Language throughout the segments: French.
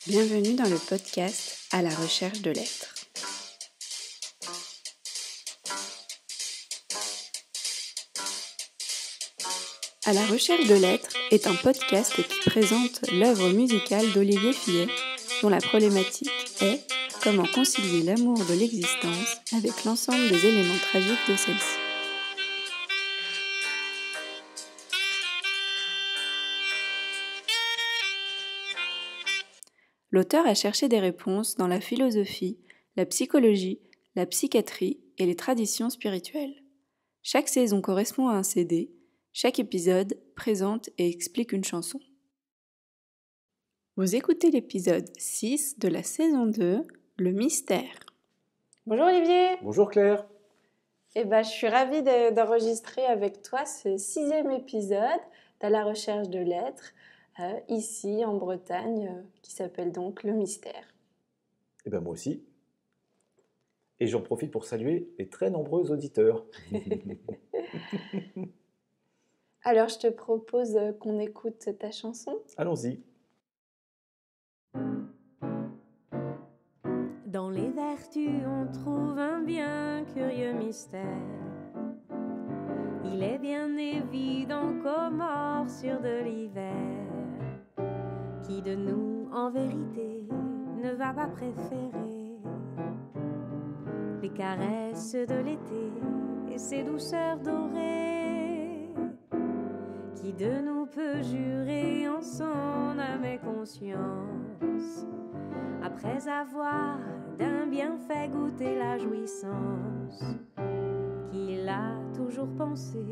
Bienvenue dans le podcast À la recherche de l'être. À la recherche de l'être est un podcast qui présente l'œuvre musicale d'Olivier Fillet, dont la problématique est comment concilier l'amour de l'existence avec l'ensemble des éléments tragiques de celle-ci. L'auteur a cherché des réponses dans la philosophie, la psychologie, la psychiatrie et les traditions spirituelles. Chaque saison correspond à un CD, chaque épisode présente et explique une chanson. Vous écoutez l'épisode 6 de la saison 2, Le mystère. Bonjour Olivier. Bonjour Claire. Je suis ravie d'enregistrer avec toi ce 6e épisode d'À la recherche de l'être, ici en Bretagne, qui s'appelle donc Le mystère. Et moi aussi. Et j'en profite pour saluer les très nombreux auditeurs. Alors je te propose qu'on écoute ta chanson. Allons-y. Dans les vertus, on trouve un bien curieux mystère. Il est bien évident qu'aux morsures de l'hiver, qui de nous, en vérité, ne va pas préférer les caresses de l'été et ses douceurs dorées? Qui de nous peut jurer en son âme et conscience, après avoir d'un bienfait goûté la jouissance, qu'il a toujours pensé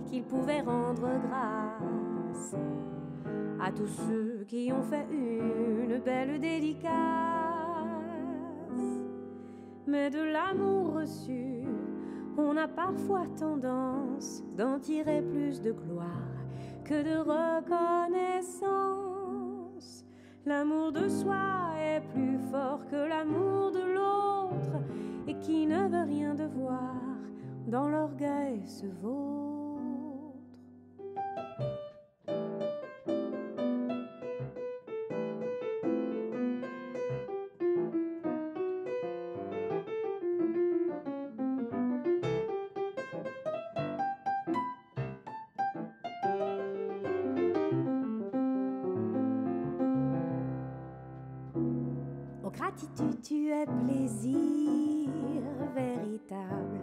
qu'il pouvait rendre grâce à tous ceux qui ont fait une belle dédicace. Mais de l'amour reçu, on a parfois tendance d'en tirer plus de gloire que de reconnaissance. L'amour de soi est plus fort que l'amour de l'autre, et qui ne veut rien devoir dans l'orgueil se vautre. Oh gratitude, tu es plaisir véritable,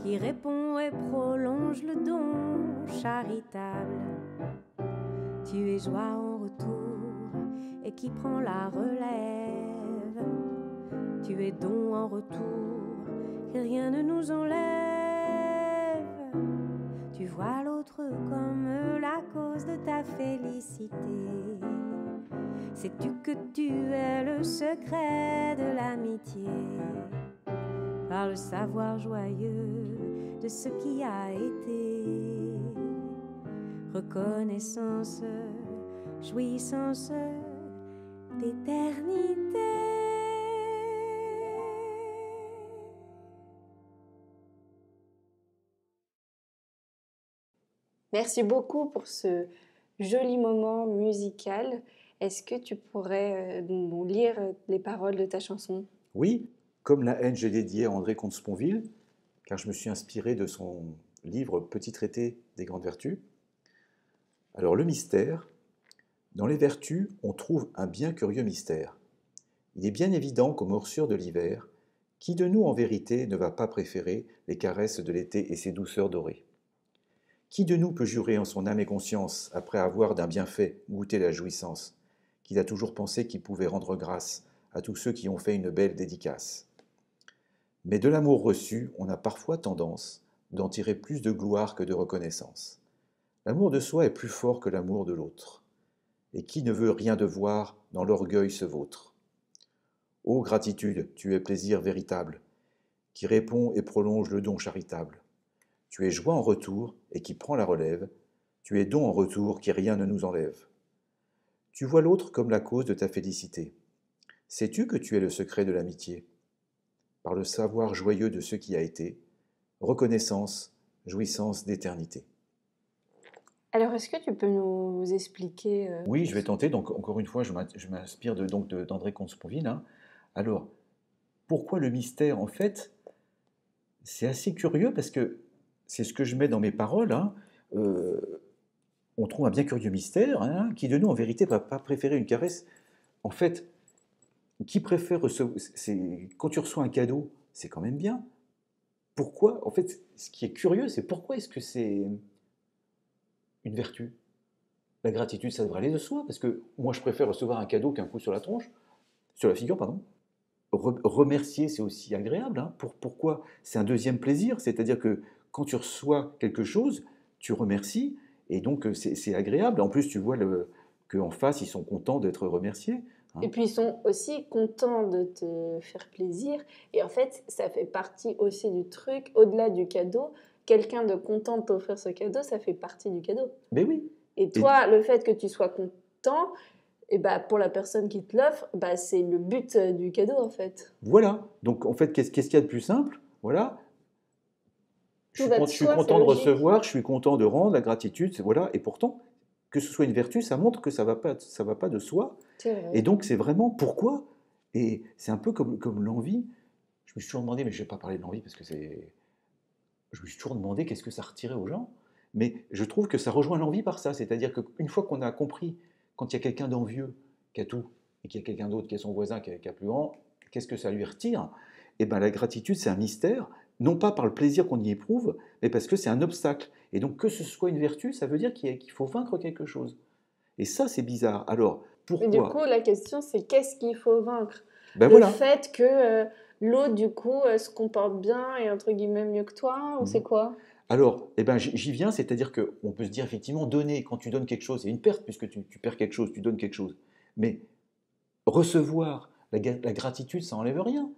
qui répond et prolonge le don charitable. Tu es joie en retour et qui prend la relève. Tu es don en retour et rien ne nous enlève. Tu vois l'autre comme la cause de ta félicité. Sais-tu que tu es le secret de l'amitié, par le savoir joyeux de ce qui a été? Reconnaissance, jouissance d'éternité. Merci beaucoup pour ce joli moment musical. Est-ce que tu pourrais nous lire les paroles de ta chanson ? Oui, comme la haine, j'ai dédié à André Comte-Sponville, car je me suis inspiré de son livre Petit traité des grandes vertus. Alors, le mystère. Dans les vertus, on trouve un bien curieux mystère. Il est bien évident qu'aux morsures de l'hiver, qui de nous en vérité ne va pas préférer les caresses de l'été et ses douceurs dorées? Qui de nous peut jurer en son âme et conscience, après avoir d'un bienfait goûté la jouissance, qu'il a toujours pensé qu'il pouvait rendre grâce à tous ceux qui ont fait une belle dédicace? Mais de l'amour reçu, on a parfois tendance d'en tirer plus de gloire que de reconnaissance. L'amour de soi est plus fort que l'amour de l'autre. Et qui ne veut rien devoir dans l'orgueil se vautre? Ô gratitude, tu es plaisir véritable, qui répond et prolonge le don charitable. Tu es joie en retour et qui prend la relève. Tu es don en retour qui rien ne nous enlève. Tu vois l'autre comme la cause de ta félicité. Sais-tu que tu es le secret de l'amitié? Par le savoir joyeux de ce qui a été, reconnaissance, jouissance d'éternité. Alors, est-ce que tu peux nous expliquer Oui, je vais tenter. Donc, encore une fois, je m'inspire d'André Comte-Sponville, hein. Alors, pourquoi le mystère? En fait, c'est assez curieux parce que c'est ce que je mets dans mes paroles, hein. On trouve un bien curieux mystère, hein, qui de nous, en vérité, va pas préférer une caresse. En fait, qui préfère recevoir... Quand tu reçois un cadeau, c'est quand même bien. Pourquoi? En fait, ce qui est curieux, c'est pourquoi est-ce que c'est une vertu? La gratitude, ça devrait aller de soi, parce que moi, je préfère recevoir un cadeau qu'un coup sur la tronche, sur la figure, pardon. Remercier, c'est aussi agréable, hein. Pourquoi? C'est un deuxième plaisir, c'est-à-dire que quand tu reçois quelque chose, tu remercies, et donc c'est agréable. En plus, tu vois qu'en face, ils sont contents d'être remerciés, Et hein. puis ils sont aussi contents de te faire plaisir. Et en fait, ça fait partie aussi du truc, au-delà du cadeau, quelqu'un de content de t'offrir ce cadeau, ça fait partie du cadeau. Mais oui. Et toi, le fait que tu sois content, et bah, pour la personne qui te l'offre, bah, c'est le but du cadeau en fait. Voilà. Donc en fait, qu'est-ce qu'il y a de plus simple? Voilà. Tout va de Je suis soi, c'est content de logique. recevoir, je suis content de rendre, la gratitude, voilà. Et pourtant, que ce soit une vertu, ça montre que ça va pas de soi. C'est vrai. Et donc c'est vraiment pourquoi. Et c'est un peu comme l'envie. Je me suis toujours demandé, mais je ne vais pas parler de l'envie parce que c'est... Je me suis toujours demandé qu'est-ce que ça retirait aux gens. Mais je trouve que ça rejoint l'envie par ça. C'est-à-dire qu'une fois qu'on a compris, quand il y a quelqu'un d'envieux qui a tout, et qu'il y a quelqu'un d'autre qui est son voisin qui a plus grand, qu'est-ce que ça lui retire? Eh bien, la gratitude, c'est un mystère, non pas par le plaisir qu'on y éprouve, mais parce que c'est un obstacle. Et donc, que ce soit une vertu, ça veut dire qu'il faut vaincre quelque chose. Et ça, c'est bizarre. Alors, Mais du pourquoi? coup, la question, c'est qu'est-ce qu'il faut vaincre? Ben Le voilà. fait que l'autre, du coup, se comporte bien et entre guillemets mieux que toi, ou c'est quoi? Alors, eh ben, j'y viens, c'est-à-dire qu'on peut se dire effectivement, donner, quand tu donnes quelque chose, c'est une perte puisque tu perds quelque chose, tu donnes quelque chose. Mais recevoir, la gratitude, ça n'enlève rien.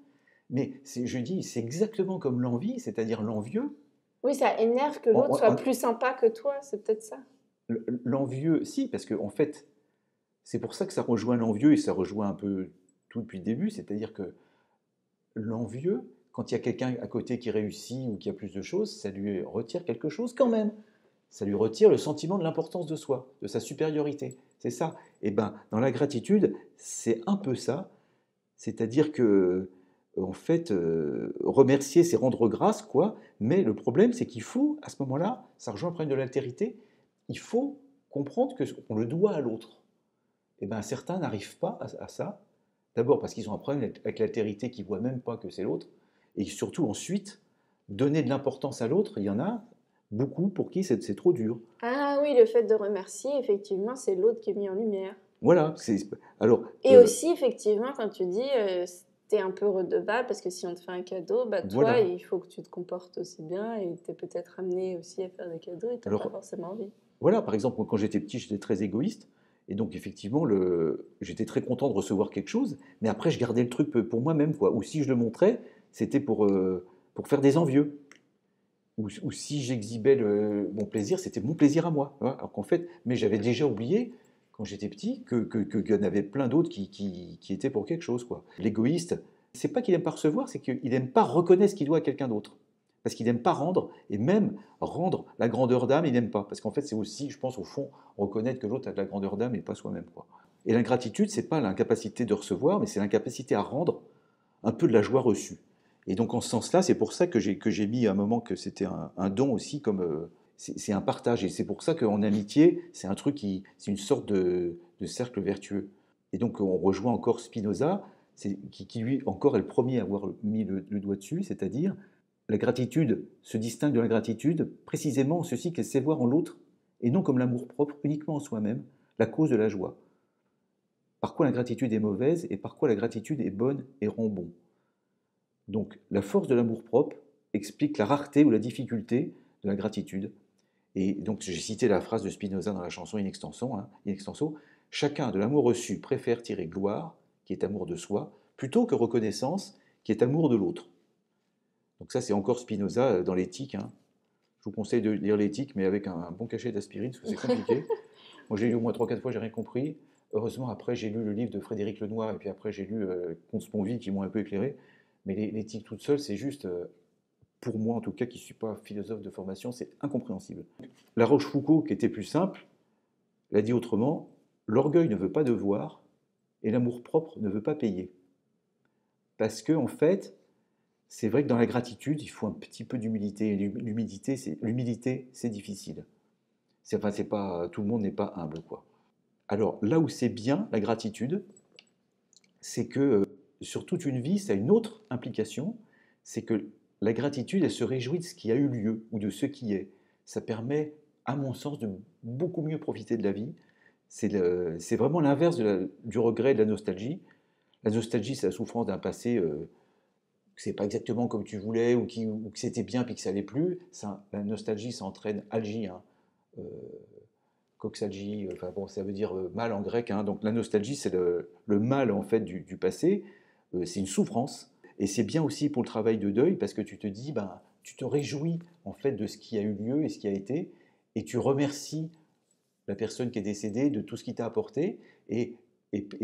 Mais je dis, c'est exactement comme l'envie, c'est-à-dire l'envieux. Oui, ça énerve que l'autre soit plus sympa que toi, c'est peut-être ça. L'envieux, si, parce qu'en fait, c'est pour ça que ça rejoint l'envieux et ça rejoint un peu tout depuis le début, c'est-à-dire que l'envieux, quand il y a quelqu'un à côté qui réussit ou qui a plus de choses, ça lui retire quelque chose quand même. Ça lui retire le sentiment de l'importance de soi, de sa supériorité. C'est ça. Et ben, dans la gratitude, c'est un peu ça. C'est-à-dire que, en fait, remercier, c'est rendre grâce, quoi. Mais le problème, c'est qu'il faut, à ce moment-là, ça rejoint le problème de l'altérité, il faut comprendre qu'on le doit à l'autre. Et ben, certains n'arrivent pas à ça. D'abord parce qu'ils ont un problème avec l'altérité, qu'ils ne voient même pas que c'est l'autre. Et surtout, ensuite, donner de l'importance à l'autre, il y en a beaucoup pour qui c'est trop dur. Ah oui, le fait de remercier, effectivement, c'est l'autre qui est mis en lumière. Voilà. Alors, Et aussi, effectivement, quand tu dis t'es un peu redevable, parce que si on te fait un cadeau, bah, toi, voilà. il faut que tu te comportes aussi bien et t'es peut-être amené aussi à faire des cadeaux et t'as pas forcément envie. Voilà, par exemple, quand j'étais petit, j'étais très égoïste. Et donc, effectivement, j'étais très content de recevoir quelque chose. Mais après, je gardais le truc pour moi-même, quoi. Ou si je le montrais, c'était pour faire des envieux. Ou si j'exhibais mon plaisir, c'était mon plaisir à moi. Hein. Alors qu'en fait, mais j'avais déjà oublié, quand j'étais petit, qu'il y en avait plein d'autres qui étaient pour quelque chose, quoi. L'égoïste, c'est pas qu'il n'aime pas recevoir, c'est qu'il n'aime pas reconnaître ce qu'il doit à quelqu'un d'autre. Parce qu'il n'aime pas rendre, et même rendre la grandeur d'âme, il n'aime pas. Parce qu'en fait, c'est aussi, je pense, au fond, reconnaître que l'autre a de la grandeur d'âme et pas soi-même, quoi. Et l'ingratitude, c'est pas l'incapacité de recevoir, mais c'est l'incapacité à rendre un peu de la joie reçue. Et donc, en ce sens-là, c'est pour ça que j'ai mis à un moment que c'était un don aussi, comme c'est un partage. Et c'est pour ça qu'en amitié, c'est un truc c'est une sorte de cercle vertueux. Et donc, on rejoint encore Spinoza, qui lui encore est le premier à avoir mis le doigt dessus, c'est-à-dire la gratitude se distingue de l'ingratitude précisément en ceci qu'elle sait voir en l'autre, et non comme l'amour-propre uniquement en soi-même, la cause de la joie. Par quoi l'ingratitude est mauvaise et par quoi la gratitude est bonne et rend bon. Donc la force de l'amour-propre explique la rareté ou la difficulté de la gratitude. Et donc j'ai cité la phrase de Spinoza dans la chanson In extenso, hein, In extenso, chacun de l'amour reçu préfère tirer gloire, qui est amour de soi, plutôt que reconnaissance, qui est amour de l'autre. Donc ça, c'est encore Spinoza dans l'éthique. Hein. Je vous conseille de lire l'éthique, mais avec un bon cachet d'aspirine, parce que c'est compliqué. Moi, j'ai lu au moins 3-4 fois, j'ai rien compris. Heureusement, après, j'ai lu le livre de Frédéric Lenoir, et puis après, j'ai lu Comte Sponville, qui m'ont un peu éclairé. Mais l'éthique toute seule, c'est juste pour moi en tout cas, qui ne suis pas philosophe de formation, c'est incompréhensible. La Rochefoucauld, qui était plus simple, l'a dit autrement, l'orgueil ne veut pas devoir et l'amour-propre ne veut pas payer. Parce que, en fait, c'est vrai que dans la gratitude, il faut un petit peu d'humilité. Et l'humilité, c'est difficile. C'est pas, tout le monde n'est pas humble, quoi. Alors, là où c'est bien, la gratitude, c'est que sur toute une vie, ça a une autre implication, c'est que la gratitude, elle se réjouit de ce qui a eu lieu ou de ce qui est. Ça permet, à mon sens, de beaucoup mieux profiter de la vie. C'est vraiment l'inverse du regret et de la nostalgie. La nostalgie, c'est la souffrance d'un passé que c'est pas exactement comme tu voulais ou que c'était bien puis que ça allait plus. La nostalgie, ça entraîne algie, hein, coxalgie, enfin bon, ça veut dire mal en grec. Hein. Donc la nostalgie, c'est le mal en fait du passé. C'est une souffrance. Et c'est bien aussi pour le travail de deuil parce que tu te dis, ben, tu te réjouis en fait de ce qui a eu lieu et ce qui a été, et tu remercies la personne qui est décédée de tout ce qui t'a apporté, et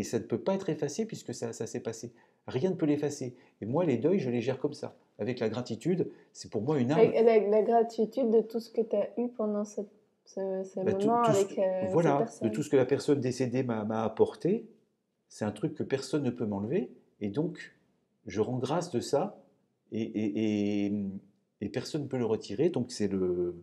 ça ne peut pas être effacé puisque ça s'est passé. Rien ne peut l'effacer. Et moi, les deuils, je les gère comme ça. Avec la gratitude, c'est pour moi une arme. La gratitude de tout ce que tu as eu pendant ce moment avec voilà, cette personne. de tout ce que la personne décédée m'a apporté, c'est un truc que personne ne peut m'enlever, et donc je rends grâce de ça, et personne ne peut le retirer. Donc c'est le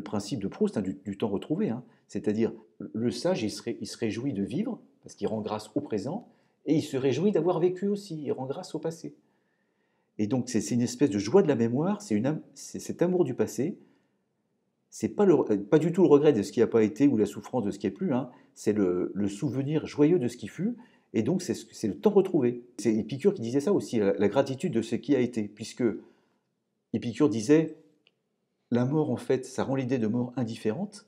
principe de Proust, hein, du temps retrouvé. Hein. C'est-à-dire, le sage, il se réjouit de vivre, parce qu'il rend grâce au présent, et il se réjouit d'avoir vécu aussi, il rend grâce au passé. Et donc c'est une espèce de joie de la mémoire, c'est cet amour du passé. C'est pas du tout le regret de ce qui n'a pas été ou la souffrance de ce qui n'est plus, hein. C'est le souvenir joyeux de ce qui fut, et donc c'est le temps retrouvé. C'est Épicure qui disait ça aussi, la gratitude de ce qui a été, puisque Épicure disait, la mort en fait, ça rend l'idée de mort indifférente.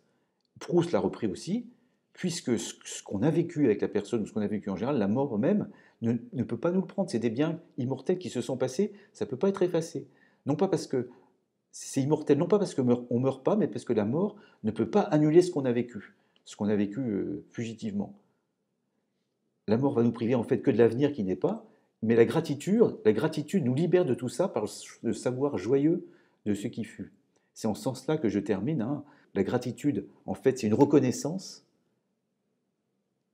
Proust l'a repris aussi, puisque ce qu'on a vécu avec la personne ou ce qu'on a vécu en général, la mort même, ne peut pas nous le prendre. C'est des biens immortels qui se sont passés, ça ne peut pas être effacé. Non pas parce que c'est immortel, non pas parce qu'on ne meurt pas, mais parce que la mort ne peut pas annuler ce qu'on a vécu fugitivement. La mort va nous priver en fait que de l'avenir qui n'est pas, mais la gratitude nous libère de tout ça par le savoir joyeux de ce qui fut. C'est en ce sens-là que je termine. Hein. La gratitude, en fait, c'est une reconnaissance,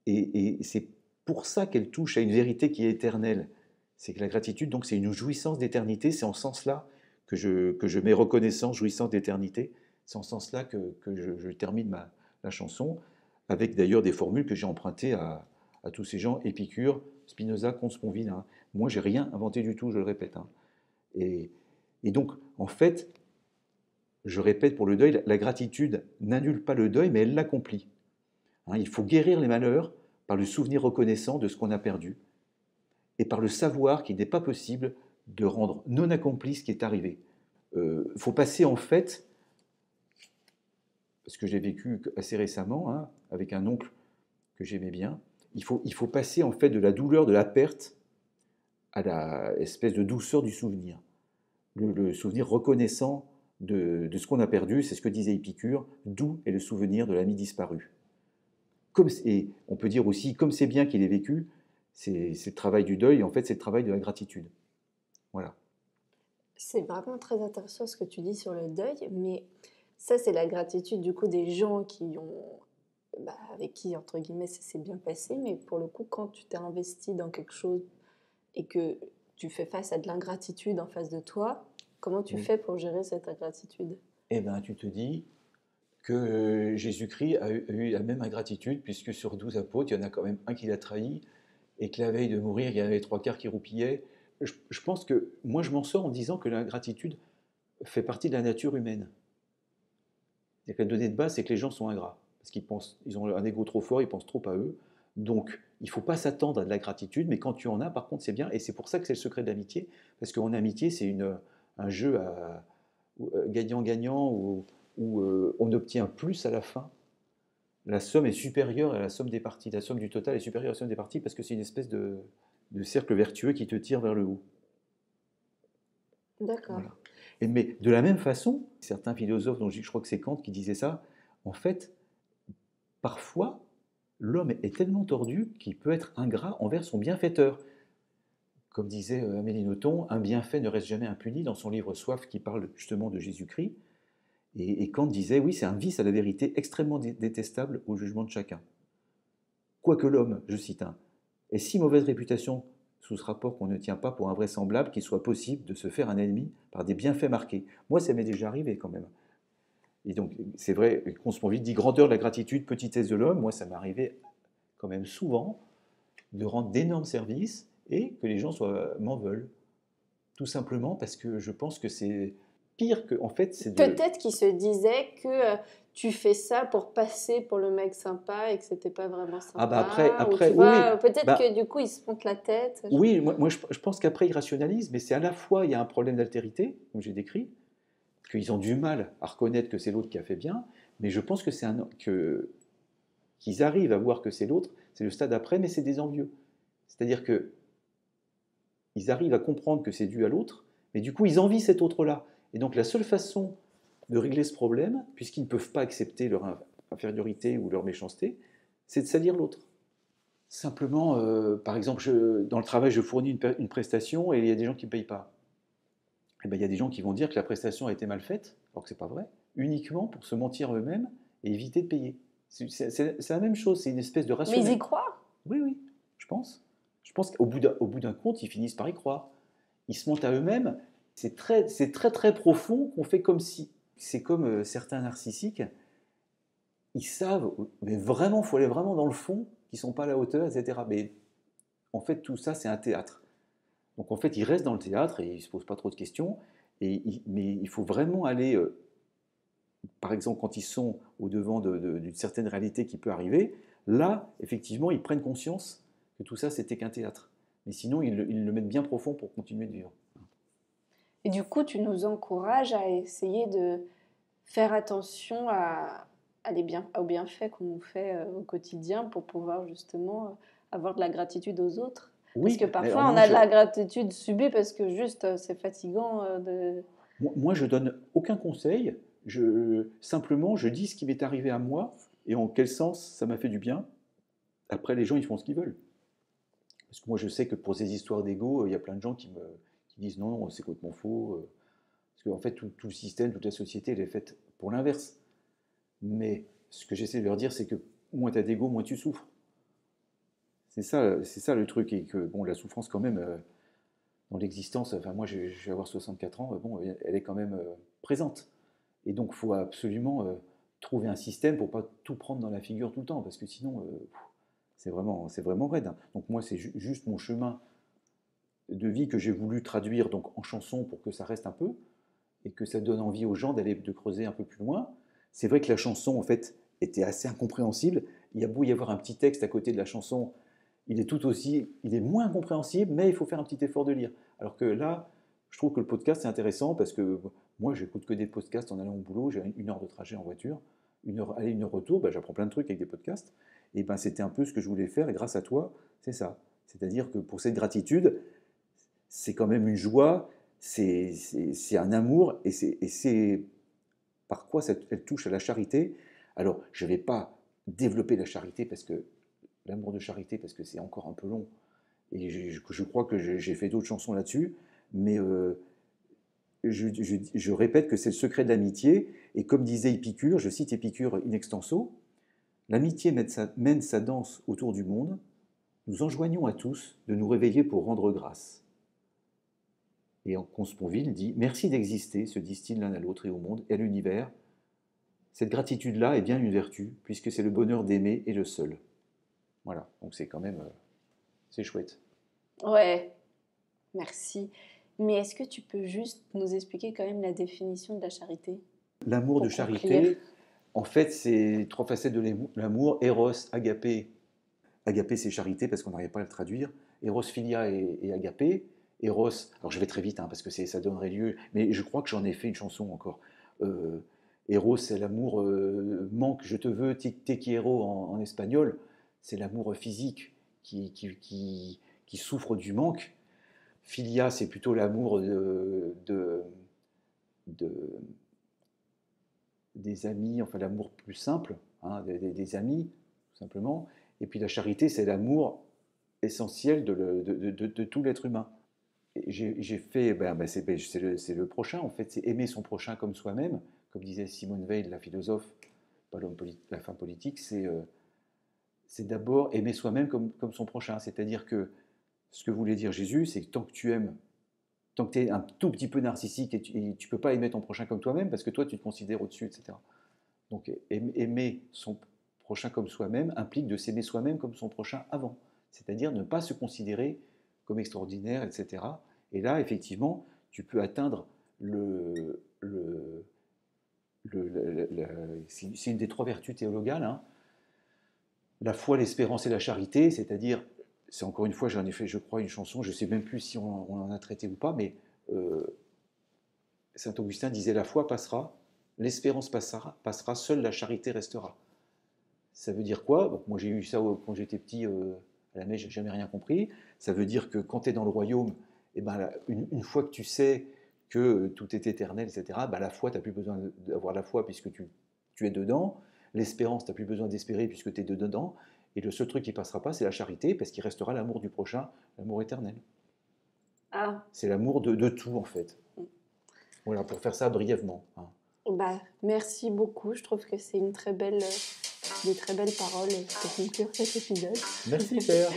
et c'est pour ça qu'elle touche à une vérité qui est éternelle. C'est que la gratitude, donc, c'est une jouissance d'éternité. C'est en ce sens-là que je mets reconnaissance, jouissance d'éternité. C'est en ce sens-là que je termine la chanson, avec d'ailleurs des formules que j'ai empruntées à tous ces gens, Épicure, Spinoza, Comte Sponville. Hein. Moi, j'ai rien inventé du tout, je le répète. Hein. Et donc, en fait, je répète pour le deuil, la gratitude n'annule pas le deuil, mais elle l'accomplit. Hein, il faut guérir les malheurs par le souvenir reconnaissant de ce qu'on a perdu, et par le savoir qu'il n'est pas possible de rendre non accompli ce qui est arrivé. Faut passer en fait, parce que j'ai vécu assez récemment, hein, avec un oncle que j'aimais bien, il faut passer en fait de la douleur de la perte à la espèce de douceur du souvenir. Le souvenir reconnaissant de ce qu'on a perdu, c'est ce que disait Épicure, doux est le souvenir de l'ami disparu. Et on peut dire aussi, comme c'est bien qu'il ait vécu, c'est le travail du deuil, en fait c'est le travail de la gratitude. Voilà. C'est vraiment très intéressant ce que tu dis sur le deuil, mais ça c'est la gratitude du coup des gens qui ont, avec qui entre guillemets ça s'est bien passé, mais pour le coup quand tu t'es investi dans quelque chose et que tu fais face à de l'ingratitude en face de toi, comment tu fais pour gérer cette ingratitude? Eh bien tu te dis que Jésus-Christ a eu la même ingratitude, puisque sur 12 apôtres, il y en a quand même un qui l'a trahi, et que la veille de mourir, il y en avait 3/4 qui roupillaient. Je pense que moi, je m'en sors en disant que l'ingratitude fait partie de la nature humaine. C'est-à-dire que la donnée de base, c'est que les gens sont ingrats, parce ils ont un ego trop fort, ils pensent trop à eux. Donc, il ne faut pas s'attendre à de la gratitude, mais quand tu en as, par contre, c'est bien, et c'est pour ça que c'est le secret de l'amitié, parce qu'en amitié, c'est un jeu gagnant-gagnant, où on obtient plus à la fin. La somme est supérieure à la somme des parties. La somme du total est supérieure à la somme des parties parce que c'est une espèce de cercle vertueux qui te tire vers le haut. D'accord. Voilà. Mais de la même façon, certains philosophes, dont je crois que c'est Kant qui disait ça, en fait, parfois, l'homme est tellement tordu qu'il peut être ingrat envers son bienfaiteur. Comme disait Amélie Nothomb, un bienfait ne reste jamais impuni dans son livre Soif qui parle justement de Jésus-Christ. Et Kant disait, oui, c'est un vice à la vérité extrêmement détestable au jugement de chacun. Quoique l'homme, je cite ait si mauvaise réputation sous ce rapport qu'on ne tient pas pour invraisemblable qu'il soit possible de se faire un ennemi par des bienfaits marqués. Moi, ça m'est déjà arrivé quand même. Et donc, c'est vrai, Consponville dit grandeur de la gratitude, petitesse de l'homme. Moi, ça m'est arrivé quand même souvent de rendre d'énormes services et que les gens m'en veulent. Tout simplement parce que je pense que c'est pire que, en fait, c'est Peut-être qu'il se disait que tu fais ça pour passer pour le mec sympa et que c'était pas vraiment sympa. Ah bah après ou oui, peut-être que du coup, il se monte la tête. Oui, moi je pense qu'après, ils rationalisent, mais c'est à la fois, il y a un problème d'altérité, comme j'ai décrit, qu'ils ont du mal à reconnaître que c'est l'autre qui a fait bien, mais je pense que qu'ils arrivent à voir que c'est l'autre, c'est le stade après, mais c'est des envieux. C'est-à-dire que ils arrivent à comprendre que c'est dû à l'autre, mais du coup, ils envient cet autre-là. Et donc, la seule façon de régler ce problème, puisqu'ils ne peuvent pas accepter leur infériorité ou leur méchanceté, c'est de salir l'autre. Simplement, par exemple, dans le travail, je fournis une prestation et il y a des gens qui ne payent pas. Et bien, il y a des gens qui vont dire que la prestation a été mal faite, alors que ce n'est pas vrai, uniquement pour se mentir eux-mêmes et éviter de payer. C'est la même chose, c'est une espèce de rationnel. Mais ils y croient ? Oui, je pense. Je pense qu'au bout d'un compte, ils finissent par y croire. Ils se mentent à eux-mêmes. C'est très, très profond qu'on fait comme si. C'est comme certains narcissiques, ils savent, mais vraiment, il faut aller vraiment dans le fond, qu'ils ne sont pas à la hauteur, etc. Mais en fait, tout ça, c'est un théâtre. Donc en fait, ils restent dans le théâtre et ils ne se posent pas trop de questions. Mais il faut vraiment aller, par exemple, quand ils sont au-devant d'une certaine réalité qui peut arriver, là, effectivement, ils prennent conscience que tout ça, c'était qu'un théâtre. Mais sinon, ils le mettent bien profond pour continuer de vivre. Et du coup, tu nous encourages à essayer de faire attention aux bienfaits qu'on nous fait au quotidien pour pouvoir justement avoir de la gratitude aux autres. Oui, parce que parfois, on a de la gratitude subie parce que juste, c'est fatigant de... Moi, je donne aucun conseil. Simplement, je dis ce qui m'est arrivé à moi et en quel sens ça m'a fait du bien. Après, les gens, ils font ce qu'ils veulent. Parce que moi, je sais que pour ces histoires d'ego, il y a plein de gens qui disent non, c'est complètement faux. Parce qu'en fait, tout le système, toute la société, elle est faite pour l'inverse. Mais ce que j'essaie de leur dire, c'est que moins tu as d'ego, moins tu souffres. C'est ça le truc. Et que bon, la souffrance, quand même, dans l'existence, enfin, moi, je vais avoir 64 ans, bon, elle est quand même présente. Et donc, il faut absolument trouver un système pour ne pas tout prendre dans la figure tout le temps. Parce que sinon, c'est vraiment raide. Donc, moi, c'est juste mon chemin de vie que j'ai voulu traduire donc, en chanson pour que ça reste un peu et que ça donne envie aux gens de creuser un peu plus loin. C'est vrai que la chanson, en fait, était assez incompréhensible. Il y a beau y avoir un petit texte à côté de la chanson, il est moins incompréhensible, mais il faut faire un petit effort de lire. Alors que là, je trouve que le podcast, c'est intéressant parce que moi, j'écoute que des podcasts en allant au boulot, j'ai 1 heure de trajet en voiture, 1 heure aller, 1 heure retour, j'apprends plein de trucs avec des podcasts. Et c'était un peu ce que je voulais faire, et grâce à toi, c'est ça. C'est-à-dire que pour cette gratitude, c'est quand même une joie, c'est un amour, et c'est par quoi elle touche à la charité. Alors, je ne vais pas développer la charité, l'amour de charité, parce que c'est encore un peu long, et je crois que j'ai fait d'autres chansons là-dessus, mais je répète que c'est le secret de l'amitié, et comme disait Épicure, je cite Épicure in extenso, l'amitié mène sa danse autour du monde, nous enjoignons à tous de nous réveiller pour rendre grâce. Et Consponville dit « Merci d'exister », se disent-ils l'un à l'autre et au monde et à l'univers. Cette gratitude-là est bien une vertu, puisque c'est le bonheur d'aimer et le seul. Voilà, donc c'est quand même... c'est chouette. Ouais, merci. Mais est-ce que tu peux juste nous expliquer quand même la définition de la charité ? L'amour de charité, en fait, c'est 3 facettes de l'amour. Eros, agapé. Agapé, c'est charité, parce qu'on n'arrive pas à le traduire. Eros, philia et agapé. Eros, alors je vais très vite, parce que ça donnerait lieu, mais je crois que j'en ai fait une chanson encore. Eros, c'est l'amour manque, je te veux, te quiero en espagnol. C'est l'amour physique qui souffre du manque. Philia, c'est plutôt l'amour des amis, enfin l'amour plus simple, des amis, tout simplement. Et puis la charité, c'est l'amour essentiel de tout l'être humain. j'ai fait, c'est le prochain, en fait, c'est aimer son prochain comme soi-même, comme disait Simone Veil, la philosophe, pas la femme politique, c'est d'abord aimer soi-même comme son prochain. C'est-à-dire que ce que voulait dire Jésus, c'est que tant que tu es un tout petit peu narcissique et tu ne peux pas aimer ton prochain comme toi-même, parce que toi, tu te considères au-dessus, etc. Donc aimer son prochain comme soi-même implique de s'aimer soi-même comme son prochain avant. C'est-à-dire ne pas se considérer comme extraordinaire, etc. Et là, effectivement, tu peux atteindre c'est une des 3 vertus théologales, hein, la foi, l'espérance et la charité, c'est-à-dire, c'est encore une fois, j'en ai fait, je crois, une chanson, je ne sais même plus si on en a traité ou pas, mais saint Augustin disait, la foi passera, l'espérance passera, seule la charité restera. Ça veut dire quoi? Donc, moi, j'ai eu ça quand j'étais petit, à la messe, je n'ai jamais rien compris. Ça veut dire que quand tu es dans le royaume, eh ben, une fois que tu sais que tout est éternel, etc., ben, la foi, tu n'as plus besoin d'avoir la foi puisque tu es dedans. L'espérance, tu n'as plus besoin d'espérer puisque tu es dedans. Et le seul truc qui ne passera pas, c'est la charité, parce qu'il restera l'amour du prochain, l'amour éternel. Ah. C'est l'amour de tout, en fait. Voilà, pour faire ça brièvement. Hein. Bah, merci beaucoup. Je trouve que c'est des très belles paroles pour conclure cet épisode. Merci, Père.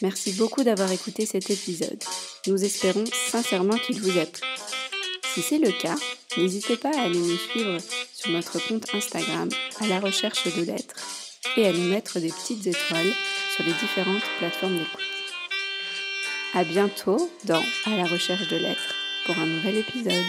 Merci beaucoup d'avoir écouté cet épisode. Nous espérons sincèrement qu'il vous a plu. Si c'est le cas, n'hésitez pas à aller nous suivre sur notre compte Instagram à la recherche de lettres et à nous mettre des petites étoiles sur les différentes plateformes d'écoute. À bientôt dans À la recherche de lettres pour un nouvel épisode.